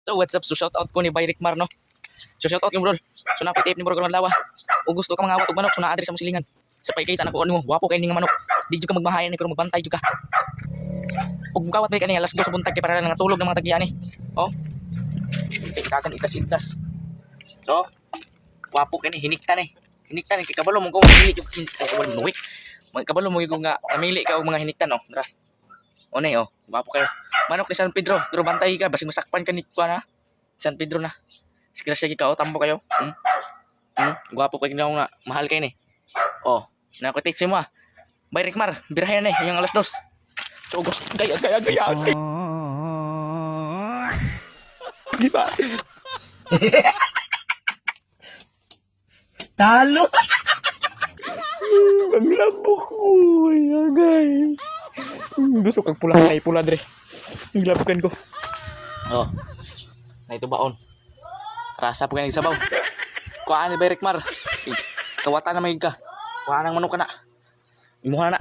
So what's up? So shout out ko ni Bayrik Mar no. So shout out ni bro. So napitip ni bro karon lawa. O gusto ka mga awat og manok so naa diri sa musilingan. Sa paikita na ko ano mo, guwapo kay ning manok. Di jud ka magmahayan ni pero magbantay jud ka. Og mukawat may kani alas 2 sa buntag kay para lang natulog ng mga tagyan ni. Oh. Ikakan itas-itas. So, guwapo kani hiniktan eh. Hiniktan kay kabalo mo kung pili jud kabalo mo week. Kabalo mo yung nga namili ka og mga hiniktan oh. Dra. Onay oh, guwapo kayo. Manok ni San Pedro, pero bantay ka basig masakpan ka ni na. San Pedro na. Sigrasya ka oh, tambo kayo. Guwapo kayo nga, mahal kayo ni. Oh, nakotext mo ah. Bayrik Mar, birahan eh, yung alas 2. So, gaya. Di ba? Talo! Ang labok ko, guys. Gusto kang pula dre. Ang labukan ko. Oh. Na ito baon. Rasa po kayo sabaw. Kuhaan ni Bayrik Mar. Kawatan na may ka. Kuhaan ng manok ka na. Imuha na.